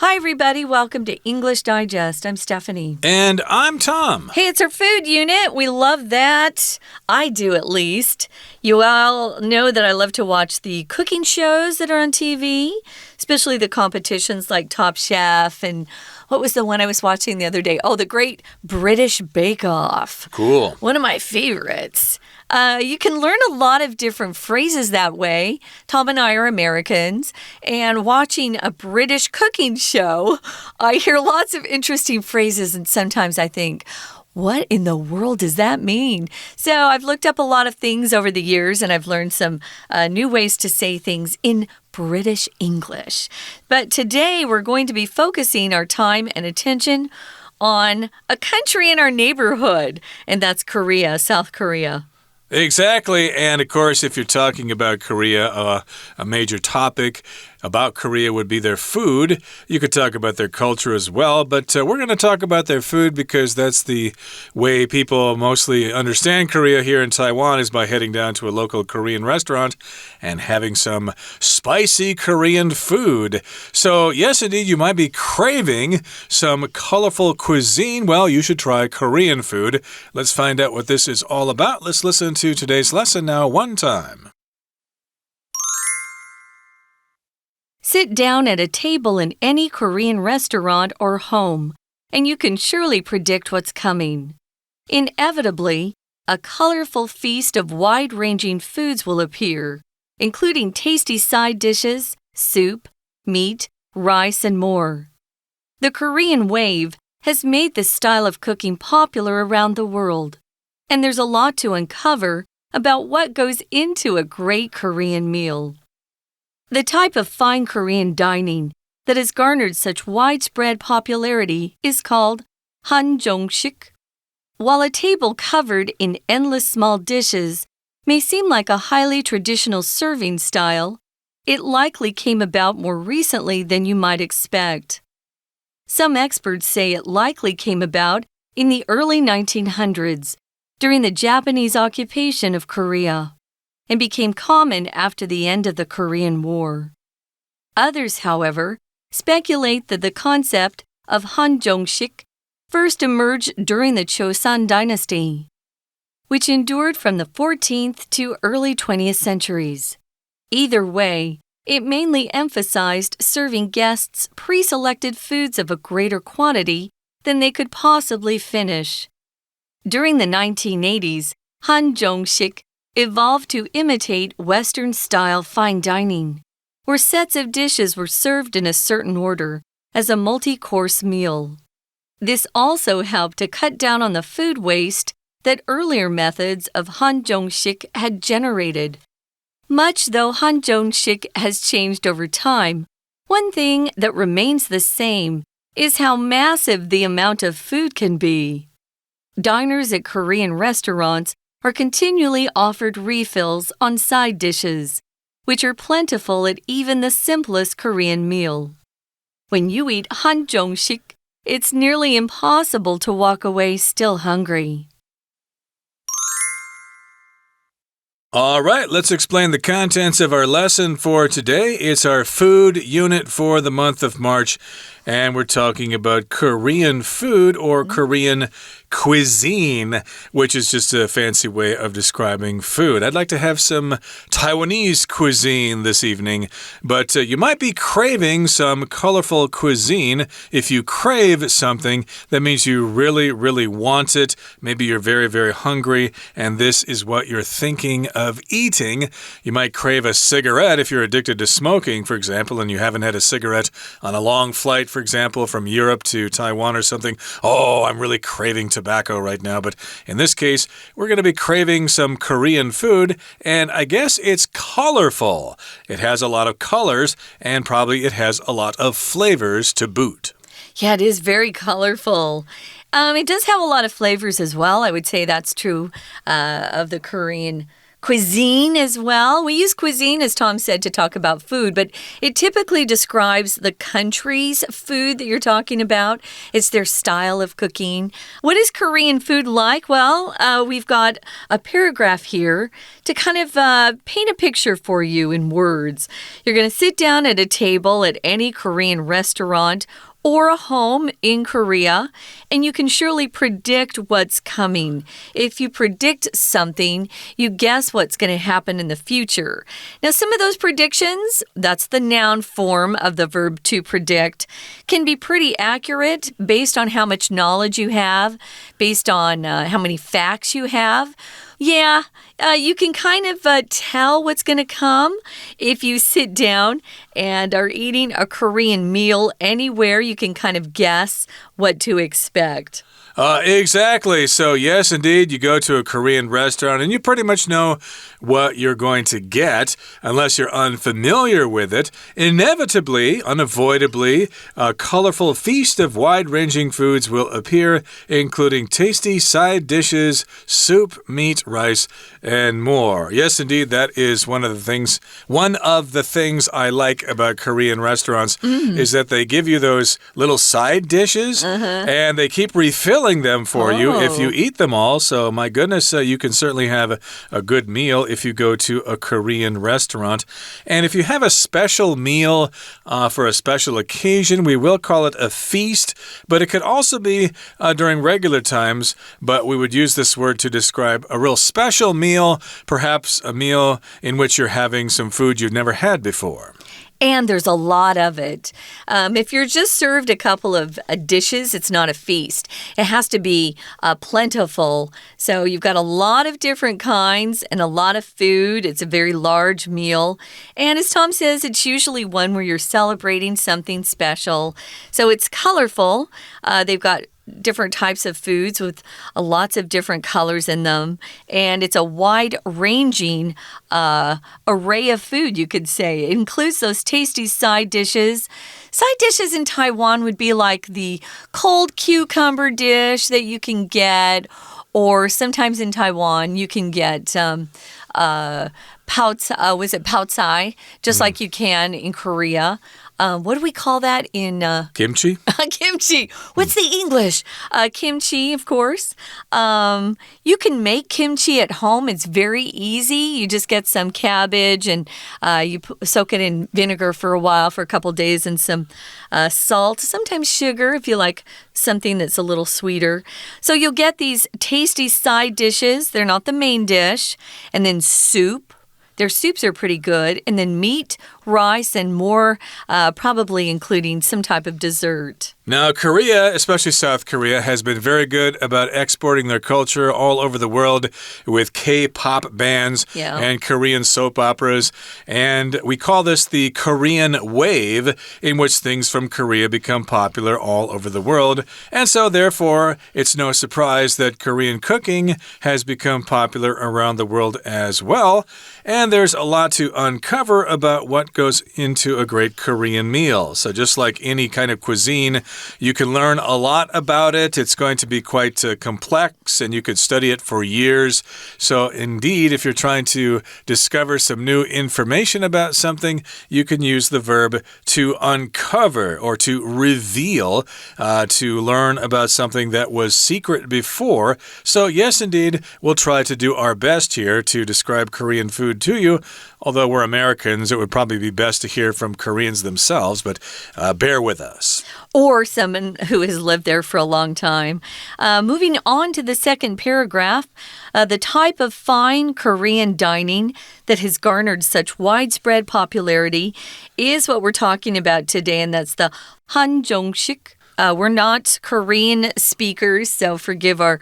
Hi, everybody. Welcome to English Digest. I'm Stephanie. And I'm Tom. Hey, it's our food unit. We love that. I do, at least. You all know that I love to watch the cooking shows that are on TV, especially the competitions like Top Chef and what was the one I was watching the other day? Oh, the Great British Bake Off. Cool. One of my favorites. You can learn a lot of different phrases that way. Tom and I are Americans, and watching a British cooking show, I hear lots of interesting phrases, and sometimes I think, what in the world does that mean? So I've looked up a lot of things over the years, and I've learned some new ways to say things in British English. But today we're going to be focusing our time and attention on a country in our neighborhood, and that's Korea, South Korea. Exactly. And of course, if you're talking about Korea, a major topic about Korea would be their food. You could talk about their culture as well, but we're going to talk about their food because that's the way people mostly understand Korea here in Taiwan is by heading down to a local Korean restaurant and having some spicy Korean food. So yes, indeed, you might be craving some colorful cuisine. Well, you should try Korean food. Let's find out what this is all about. Let's listen to today's lesson now one time. Sit down at a table in any Korean restaurant or home, and you can surely predict what's coming. Inevitably, a colorful feast of wide-ranging foods will appear, including tasty side dishes, soup, meat, rice, and more. The Korean wave has made this style of cooking popular around the world, and there's a lot to uncover about what goes into a great Korean meal. The type of fine Korean dining that has garnered such widespread popularity is called hanjongshik. While a table covered in endless small dishes may seem like a highly traditional serving style, it likely came about more recently than you might expect. Some experts say it likely came about in the early 1900s during the Japanese occupation of Korea, and became common after the end of the Korean War. Others, however, speculate that the concept of hanjongshik first emerged during the Joseon dynasty, which endured from the 14th to early 20th centuries. Either way, it mainly emphasized serving guests pre-selected foods of a greater quantity than they could possibly finish. During the 1980s, hanjongshik evolved to imitate Western-style fine dining, where sets of dishes were served in a certain order as a multi-course meal. This also helped to cut down on the food waste that earlier methods of hanjongshik had generated. Much though hanjongshik has changed over time, one thing that remains the same is how massive the amount of food can be. Diners at Korean restaurants are continually offered refills on side dishes, which are plentiful at even the simplest Korean meal. When you eat hanjongshik, it's nearly impossible to walk away still hungry. All right, let's explain the contents of our lesson for today. It's our food unit for the month of March, and we're talking about Korean food or Korean cuisine, which is just a fancy way of describing food. I'd like to have some Taiwanese cuisine this evening, but you might be craving some colorful cuisine. If you crave something, that means you really, really want it. Maybe you're very, very hungry, and this is what you're thinking of eating. You might crave a cigarette if you're addicted to smoking, for example, and you haven't had a cigarette on a long flight, for example, from Europe to Taiwan or something. Oh, I'm really craving tobacco right now. But in this case, we're going to be craving some Korean food, and I guess it's colorful. It has a lot of colors, and probably it has a lot of flavors to boot. Yeah, it is very colorful. It does have a lot of flavors as well. I would say that's true of the Korean Cuisine as well. We use cuisine, as Tom said, to talk about food, but it typically describes the country's food that you're talking about. It's their style of cooking. What is Korean food like? Well, we've got a paragraph here to kind of paint a picture for you in words. You're going to sit down at a table at any Korean restaurant or a home in Korea, and you can surely predict what's coming. If you predict something, you guess what's going to happen in the future. Now, some of those predictions, that's the noun form of the verb to predict, can be pretty accurate based on how much knowledge you have, based on how many facts you have. Yeah, you can kind of tell what's going to come if you sit down and are eating a Korean meal anywhere. You can kind of guess what to expect. Exactly. So, yes, indeed, you go to a Korean restaurant and you pretty much know what you're going to get unless you're unfamiliar with it. Inevitably, unavoidably, a colorful feast of wide-ranging foods will appear, including tasty side dishes, soup, meat, rice, and more. Yes, indeed, that is one of the things I like about Korean restaurants is that they give you those little side dishes and they keep refilling them for you if you eat them all. So, my goodness, you can certainly have a good meal if you go to a Korean restaurant. And if you have a special meal for a special occasion, we will call it a feast, but it could also be during regular times, but we would use this word to describe a real special meal, perhaps a meal in which you're having some food you've never had before. And there's a lot of it. If you're just served a couple of dishes, it's not a feast. It has to be plentiful. So you've got a lot of different kinds and a lot of food. It's a very large meal. And as Tom says, it's usually one where you're celebrating something special. So it's colorful. They've got different types of foods with lots of different colors in them. And it's a wide-ranging array of food, you could say. It includes those tasty side dishes. Side dishes in Taiwan would be like the cold cucumber dish that you can get, or sometimes in Taiwan you can get pao cai, just like you can in Korea. What do we call that in... Kimchi? Kimchi. What's the English? Kimchi, of course. You can make kimchi at home. It's very easy. You just get some cabbage and you soak it in vinegar for a while, for a couple days, and some salt, sometimes sugar if you like something that's a little sweeter. So you'll get these tasty side dishes. They're not the main dish. And then soup. Their soups are pretty good. And then meat, rice, and more, probably including some type of dessert. Now, Korea, especially South Korea, has been very good about exporting their culture all over the world with K-pop bands and Korean soap operas. And we call this the Korean wave, in which things from Korea become popular all over the world. And so, therefore, it's no surprise that Korean cooking has become popular around the world as well. And there's a lot to uncover about what goes into a great Korean meal. So just like any kind of cuisine, you can learn a lot about it. It's going to be quite complex, and you could study it for years. So indeed, if you're trying to discover some new information about something, you can use the verb to uncover or to reveal, to learn about something that was secret before. So yes, indeed, we'll try to do our best here to describe Korean food to you. Although we're Americans, it would probably be best to hear from Koreans themselves, but bear with us. Or someone who has lived there for a long time. Moving on to the second paragraph, the type of fine Korean dining that has garnered such widespread popularity is what we're talking about today, and that's the hanjongshik. We're not Korean speakers, so forgive our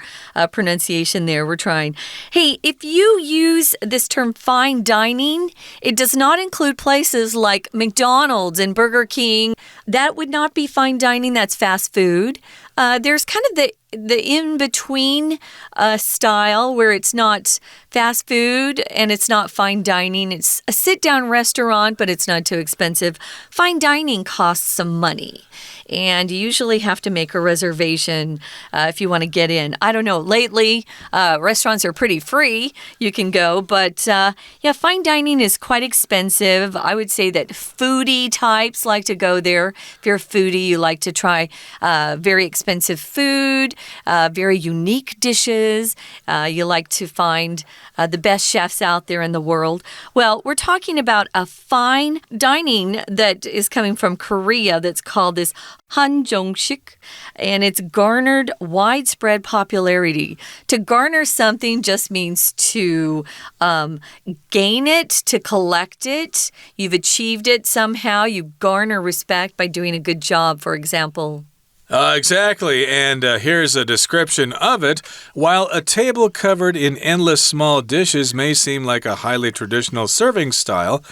pronunciation there. We're trying. Hey, if you use this term fine dining, it does not include places like McDonald's and Burger King. That would not be fine dining. That's fast food. There's kind of the in-between style where it's not fast food and it's not fine dining. It's a sit-down restaurant, but it's not too expensive. Fine dining costs some money. And you usually have to make a reservation if you want to get in. I don't know. Lately, restaurants are pretty free. You can go. But yeah, fine dining is quite expensive. I would say that foodie types like to go there. If you're a foodie, you like to try very expensive food, very unique dishes. You like to find the best chefs out there in the world. Well, we're talking about a fine dining that is coming from Korea that's called this hanjongshik, and it's garnered widespread popularity. To garner something just means to gain it, to collect it. You've achieved it somehow. You garner respect by doing a good job, for example. Exactly, and here's a description of it. While a table covered in endless small dishes may seem like a highly traditional serving style,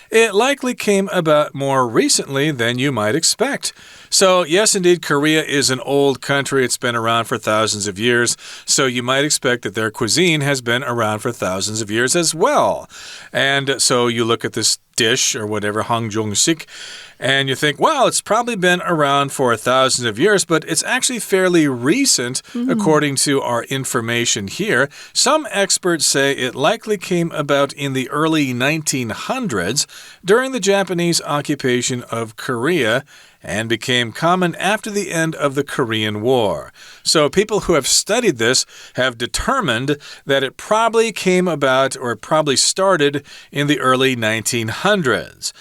it likely came about more recently than you might expect. So, yes, indeed, Korea is an old country. It's been around for thousands of years. So you might expect that their cuisine has been around for thousands of years as well. And so you look at this dish or whatever, hanjongshik, and you think, well, it's probably been around for thousands of years, but it's actually fairly recent, according to our information here. Some experts say it likely came about in the early 1900s during the Japanese occupation of Korea and became common after the end of the Korean War. So people who have studied this have determined that it probably came about or probably started in the early 1900s,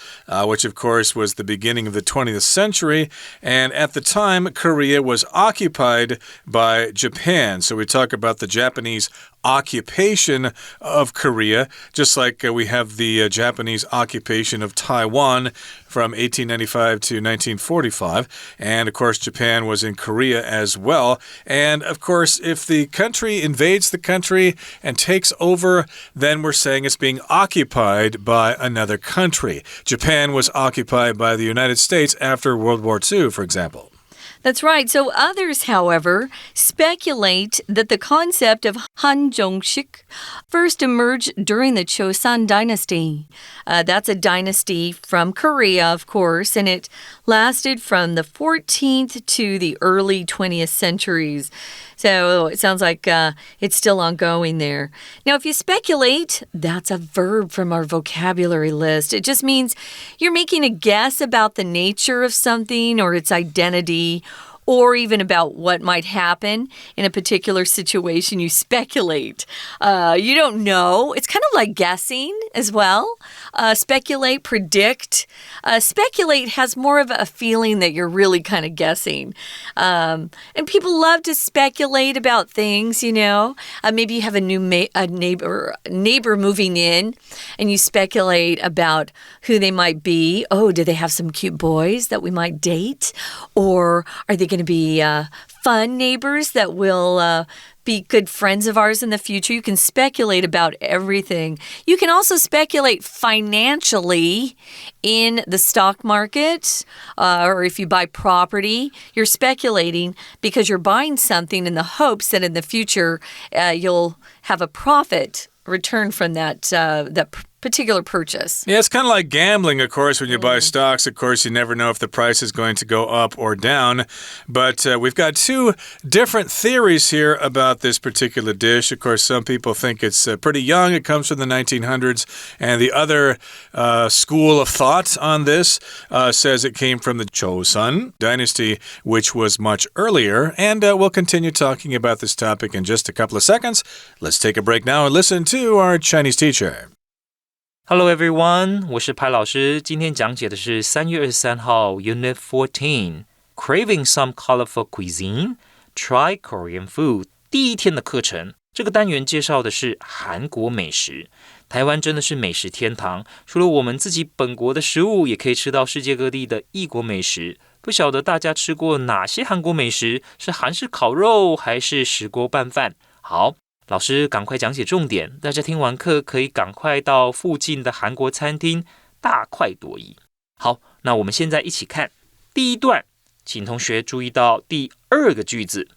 which of course was the beginning of the 20th century. And at the time, Korea was occupied by Japan. So we talk about the Japanese occupation of Korea, just like we have the Japanese occupation of Taiwan from 1895 to 1945. And, of course, Japan was in Korea as well. And, of course, if the country invades the country and takes over, then we're saying it's being occupied by another country. Japan was occupied by the United States after World War II, for example. That's right. So others, however, speculate that the concept of hanjongshik first emerged during the Chosun dynasty. That's a dynasty from Korea, of course, and it lasted from the 14th to the early 20th centuries. So it sounds like it's still ongoing there. Now, if you speculate, that's a verb from our vocabulary list. It just means you're making a guess about the nature of something or its identity, or even about what might happen in a particular situation. You speculate. You don't know. It's kind of like guessing as well. Speculate, predict. Speculate has more of a feeling that you're really kind of guessing. And people love to speculate about things, you know. Maybe you have a new neighbor moving in, and you speculate about who they might be. Oh, do they have some cute boys that we might date? Or are they going to be fun neighbors that will be good friends of ours in the future? You can speculate about everything. You can also speculate financially in the stock market, or if you buy property, you're speculating because you're buying something in the hopes that in the future you'll have a profit return from that particular purchase. Yeah, it's kind of like gambling, of course. When you buy stocks, of course, you never know if the price is going to go up or down. But we've got two different theories here about this particular dish. Of course, some people think it's pretty young. It comes from the 1900s. And the other school of thought on this says it came from the Chosun dynasty, which was much earlier. And we'll continue talking about this topic in just a couple of seconds. Let's take a break now and listen to our Chinese teacher. Hello everyone, 我是派老师。今天讲解的是3月23号 Unit 14 Craving some colorful cuisine? Try Korean food 第一天的课程。这个单元介绍的是韩国美食。台湾真的是美食天堂，除了我们自己本国的食物，也可以吃到世界各地的异国美食。不晓得大家吃过哪些韩国美食？是韩式烤肉还是石锅拌饭？好，老师赶快讲解重点，大家听完课可以赶快到附近的韩国餐厅大快朵颐。好，那我们现在一起看第一段，请同学注意到第2个句子。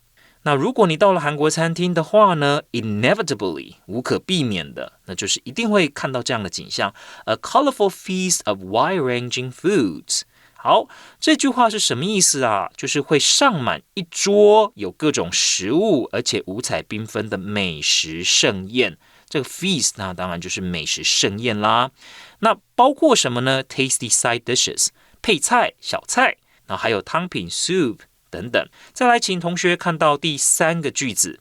那如果你到了韩国餐厅的话呢 ，inevitably 无可避免的，那就是一定会看到这样的景象 ，a colorful feast of wide-ranging foods。好，这句话是什么意思啊？就是会上满一桌有各种食物，而且五彩缤纷的美食盛宴。这个 feast 那当然就是美食盛宴啦。那包括什么呢 ？Tasty side dishes 配菜、小菜，然后还有汤品 soup。等等，再来请同学看到第3个句子，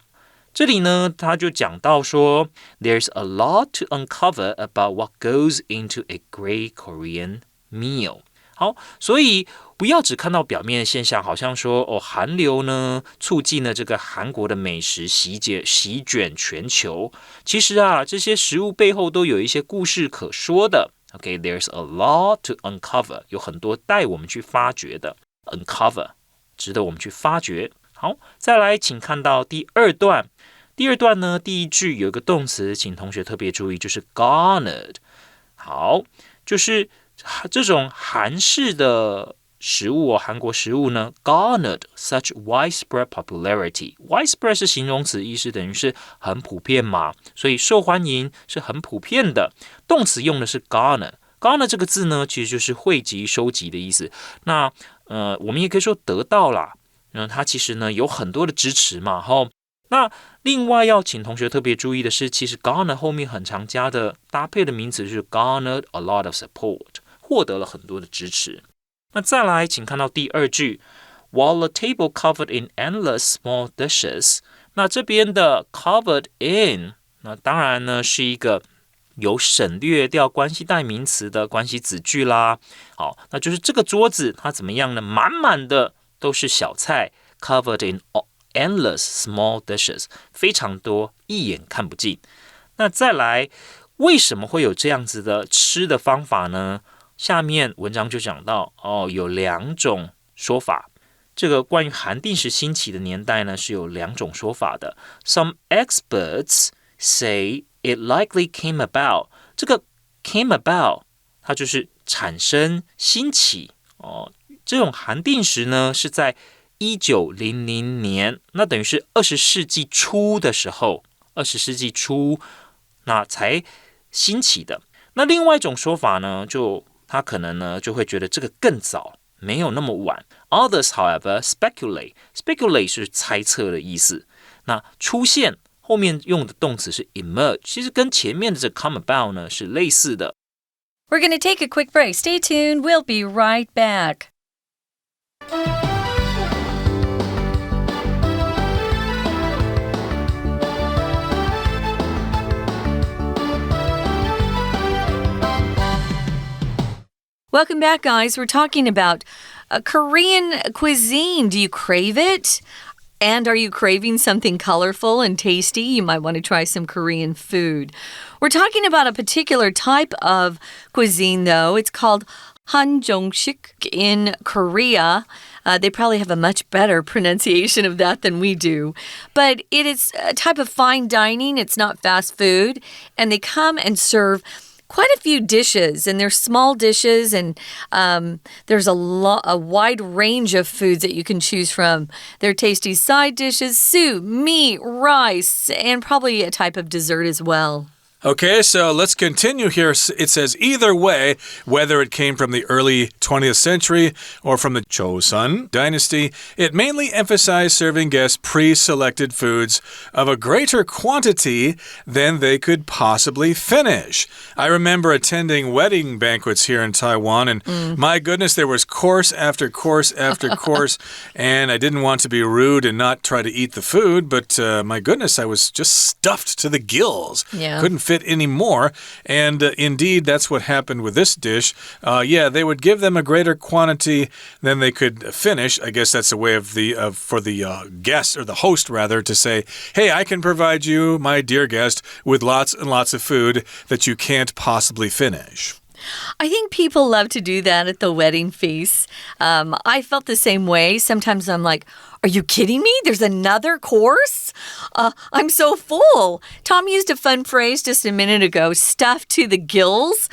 这里呢他就讲到说 ，There's a lot to uncover about what goes into a great Korean meal。好，所以不要只看到表面的现象，好像说韩流呢促进了这个韩国的美食席卷全球。其实啊，这些食物背后都有一些故事可说的。OK，there's a lot to uncover， 有很多带我们去发掘的 uncover。值得我们去发掘。好，再来，请看到第2段。第2段呢，第一句有一个动词，请同学特别注意，就是 garnered。好，就是这种韩式的食物韩国食物呢 ，garnered such widespread popularity。widespread 是形容词，意思等于是很普遍嘛，所以受欢迎是很普遍的。动词用的是 garner。garner 这个字呢，其实就是汇集、收集的意思。那我们也可以说得到啦。它其实呢有很多的支持嘛。那另外要请同学特别注意的是，其实 garner 后面很常加的搭配的名词是 garnered a lot of support， 获得了很多的支持。那再来，请看到第2句 ，While a table covered in endless small dishes， 那这边的 covered in， 那当然呢是一个有省略掉关系代名词的关系子句啦。好，那就是这个桌子它怎么样呢？满满的都是小菜 ，covered in endless small dishes， 非常多，一眼看不尽。那再来，为什么会有这样子的吃的方法呢？下面文章就讲到有2种说法。这个关于韩定食兴起的年代呢，是有2种说法的。Some experts say it likely came about， 这个 came about 它就是产生兴起这种韩定食呢是在1900年，那等于是20世纪初的时候，20世纪初那才兴起的。那另外一种说法呢，就他可能呢就会觉得这个更早，没有那么晚。Others, however, speculate 是猜测的意思。那出现后面用的动词是 emerge， 其实跟前面的这 come about 呢是类似的。We're going to take a quick break. Stay tuned. We'll be right back. Welcome back, guys. We're talking about Korean cuisine. Do you crave it?And are you craving something colorful and tasty? You might want to try some Korean food. We're talking about a particular type of cuisine, though. It's called hanjongshik in Korea. They probably have a much better pronunciation of that than we do. But it is a type of fine dining. It's not fast food. And they come and serve quite a few dishes, and they're small dishes, and there's a wide range of foods that you can choose from. They're tasty side dishes, soup, meat, rice, and probably a type of dessert as well. Okay, so let's continue here. It says either way, whether it came from the early 20th century or from the Joseon dynasty, it mainly emphasized serving guests pre-selected foods of a greater quantity than they could possibly finish. I remember attending wedding banquets here in Taiwan, and my goodness, there was course after course after course, and I didn't want to be rude and not try to eat the food, but my goodness, I was just stuffed to the gills. Yeah. Couldn't fit any more, and indeed that's what happened with this dish. They would give them a greater quantity than they could finish. I guess that's a way of for the guest, or the host rather, to say, hey, I can provide you, my dear guest, with lots and lots of food that you can't possibly finish. I think people love to do that at the wedding feasts. I felt the same way. Sometimes I'm like, are you kidding me? There's another course? I'm so full. Tom used a fun phrase just a minute ago, stuffed to the gills.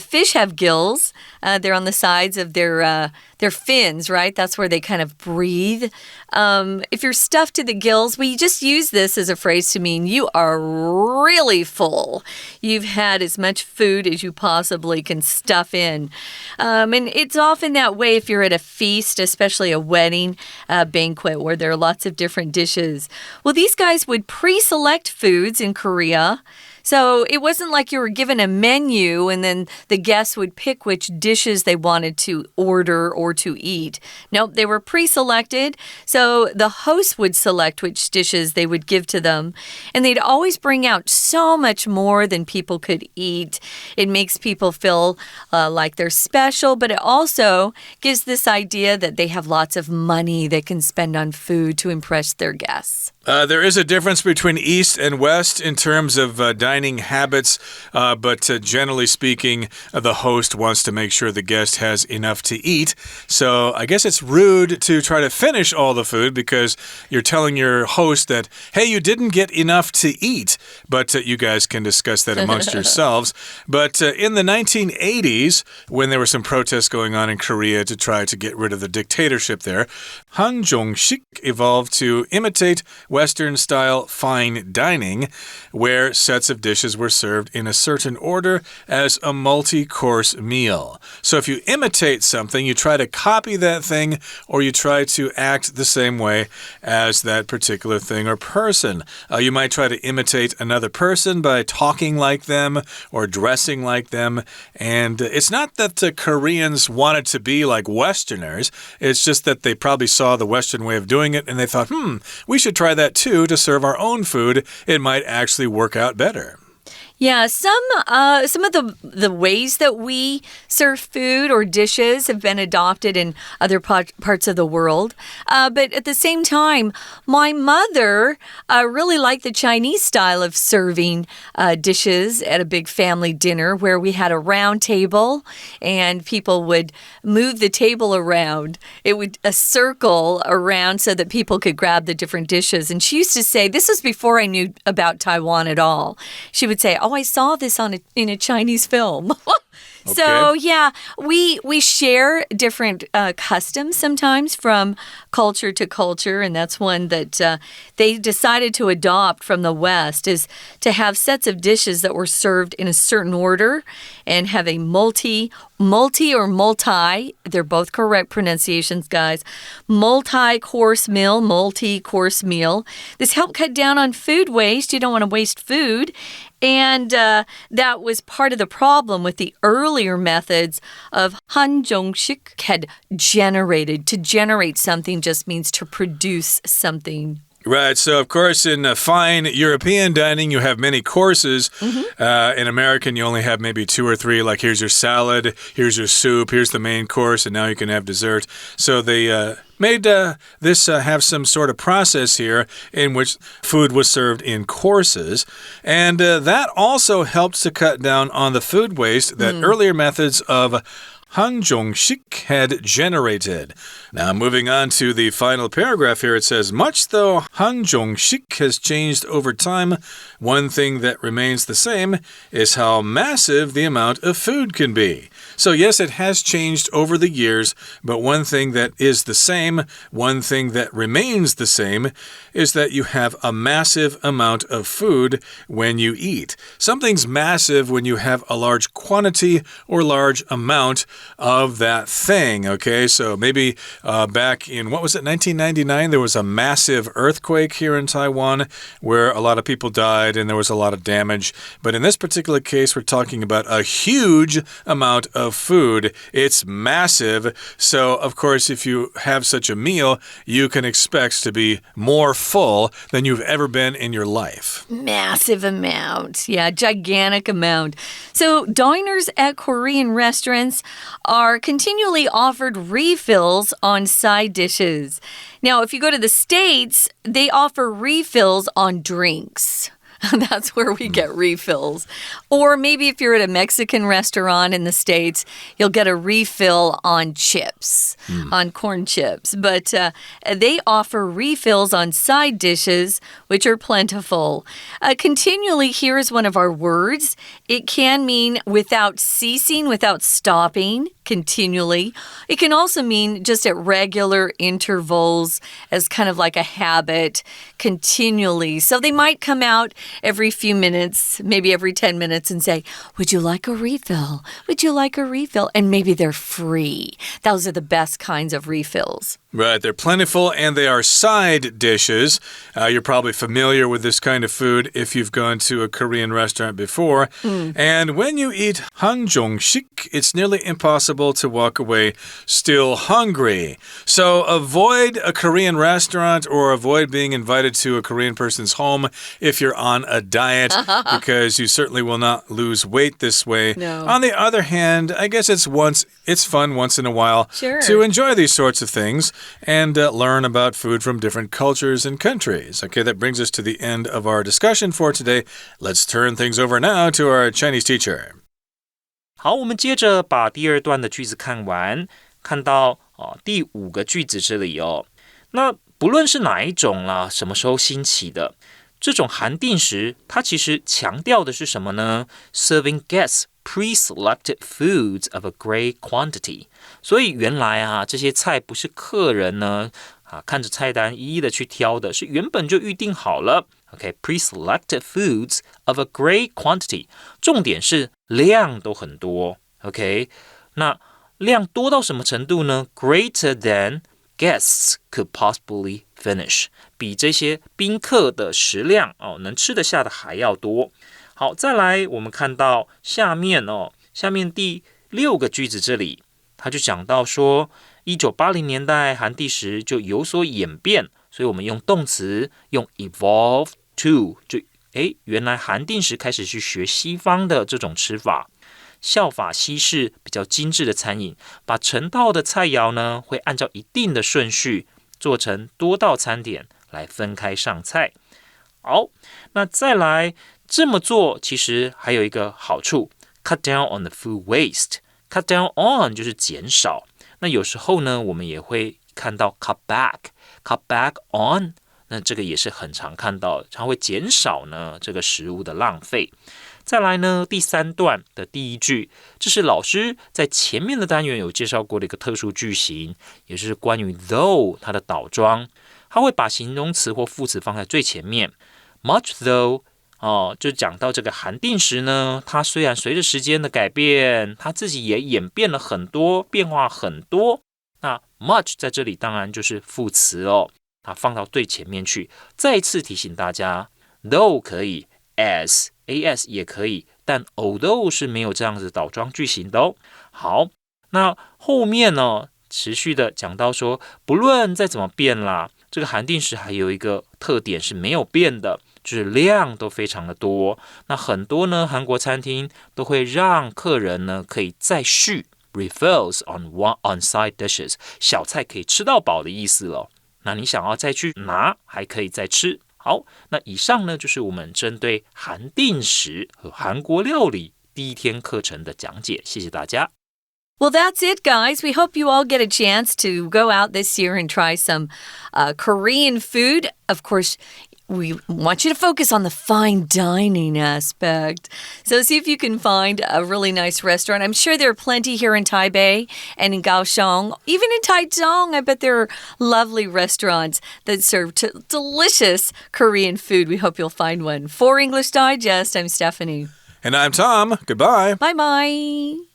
Fish have gills. They're on the sides of their their fins, right? That's where they kind of breathe. If you're stuffed to the gills, we just use this as a phrase to mean you are really full. You've had as much food as you possibly can stuff in. And it's often that way if you're at a feast, especially a wedding banquet where there are lots of different dishes. Well, these guys would pre-select foods in Korea. So it wasn't like you were given a menu and then the guests would pick which dishes they wanted to order or to eat. Nope, they were pre-selected. So the host would select which dishes they would give to them. And they'd always bring out so much more than people could eat. It makes people feel like they're special, but it also gives this idea that they have lots of money they can spend on food to impress their guests. There is a difference between East and West in terms of dining habits, but generally speaking, the host wants to make sure the guest has enough to eat. So I guess it's rude to try to finish all the food because you're telling your host that, hey, you didn't get enough to eat, but you guys can discuss that amongst yourselves. But in the 1980s, when there were some protests going on in Korea to try to get rid of the dictatorship there, hanjongshik evolved to imitate Western-style fine dining, where sets of dishes were served in a certain order as a multi-course meal. So if you imitate something, you try to copy that thing, or you try to act the same way as that particular thing or person. You might try to imitate another person by talking like them or dressing like them. And it's not that the Koreans wanted to be like Westerners. It's just that they probably saw the Western way of doing it and they thought, we should try that too to serve our own food. It might actually work out better. Yeah, some of the ways that we serve food or dishes have been adopted in other parts of the world. But at the same time, my mother really liked the Chinese style of serving dishes at a big family dinner where we had a round table and people would move the table around. It would a circle around so that people could grab the different dishes. And she used to say, this was before I knew about Taiwan at all. She would say, I saw this in a Chinese film. Okay. So, yeah, we share different customs sometimes from culture to culture, and that's one that they decided to adopt from the West is to have sets of dishes that were served in a certain order and have a multi, they're both correct pronunciations, guys, multi-course meal. This helped cut down on food waste. You don't want to waste food. And that was part of the problem with the earlier methods of hanjongshik had generated. To generate something just means to produce something. Right. So, of course, in fine European dining, you have many courses. In American, you only have maybe 2 or 3. Like, here's your salad, here's your soup, here's the main course, and now you can have dessert. So they made this have some sort of process here in which food was served in courses. And that also helped to cut down on the food waste that earlier methods of hanjongshik had generated. Now, moving on to the final paragraph here, it says, much though hanjongshik has changed over time, one thing that remains the same is how massive the amount of food can be. So yes, it has changed over the years, but one thing that is the same, one thing that remains the same, is that you have a massive amount of food when you eat. Something's massive when you have a large quantity or large amount of that thing, okay? So maybe back in, 1999, there was a massive earthquake here in Taiwan where a lot of people died and there was a lot of damage. But in this particular case, we're talking about a huge amount of food. It's massive. So, of course, if you have such a meal, you can expect to be more full than you've ever been in your life. Massive amount. Yeah, gigantic amount. So diners at Korean restaurants are continually offered refills on side dishes. Now, if you go to the States, they offer refills on drinks. That's where we get refills. Or maybe if you're at a Mexican restaurant in the States, you'll get a refill on chips, on corn chips. But they offer refills on side dishes, which are plentiful. Continually, here is one of our words. It can mean without ceasing, without stopping. continually. It can also mean just at regular intervals as kind of like a habit, continually. So they might come out every few minutes, maybe every 10 minutes and say, would you like a refill? Would you like a refill? And maybe they're free. Those are the best kinds of refills. Right, they're plentiful and they are side dishes. You're probably familiar with this kind of food if you've gone to a Korean restaurant before. And when you eat hanjongshik, it's nearly impossible to walk away still hungry. So avoid a Korean restaurant or avoid being invited to a Korean person's home if you're on a diet because you certainly will not lose weight this way. No. On the other hand, I guess it's fun once in a while to enjoy these sorts of things.And learn about food from different cultures and countries. Okay, that brings us to the end of our discussion for today. Let's turn things over now to our Chinese teacher. 好，我们接着把第二段的句子看完，看到第5个句子这里哦。那不论是哪一种啦，什么时候兴起的，这种韩定食，它其实强调的是什么呢？ Serving guests pre-selected foods of a great quantity. 所以原来啊，这些菜不是客人呢看着菜单一一的去挑的，是原本就预定好了。Okay, pre-selected foods of a great quantity. 重点是量都很多。Okay, 那量多到什么程度呢？ Greater than guests could possibly finish. 比这些宾客的食量能吃得下的还要多。好，再来我们看到下面第6个句子这里，他就讲到说1980年代韩定食就有所演变，所以我们用动词用 evolve to， 就原来韩定食开始去学西方的这种吃法，效法西式比较精致的餐饮，把成套的菜肴呢会按照一定的顺序做成多道餐点来分开上菜。好，那再来这么做其实还有一个好处 ，cut down on the food waste。cut down on 就是减少，那有时候呢我们也会看到 cut back on， 那这个也是很常看到，它会减少呢这个食物的浪费。再来呢第3段的第1句，这是老师在前面的单元有介绍过的一个特殊句型，也就是关于 though 它的倒装，它会把形容词或副词放在最前面。Much though就讲到这个韩定食呢，它虽然随着时间的改变，它自己也演变了很多，变化很多。那 much 在这里当然就是副词它放到最前面去。再一次提醒大家 ，though 可以 as 也可以，但 although 是没有这样子倒装句型的好，那后面持续的讲到说，不论再怎么变啦，这个韩定食还有一个特点是没有变的，就是量都非常的多。那很多呢韩国餐厅都会让客人呢可以再续 refills on side dishes， 小菜可以吃到饱的意思了。那你想要再去拿，还可以再吃。好，那以上呢就是我们针对韩定食和韩国料理第1天课程的讲解，谢谢大家。Well, that's it, guys. We hope you all get a chance to go out this year and try some Korean food. Of course, we want you to focus on the fine dining aspect. So see if you can find a really nice restaurant. I'm sure there are plenty here in Taipei and in Kaohsiung. Even in Taichung, I bet there are lovely restaurants that serve delicious Korean food. We hope you'll find one. For English Digest, I'm Stephanie. And I'm Tom. Goodbye. Bye-bye.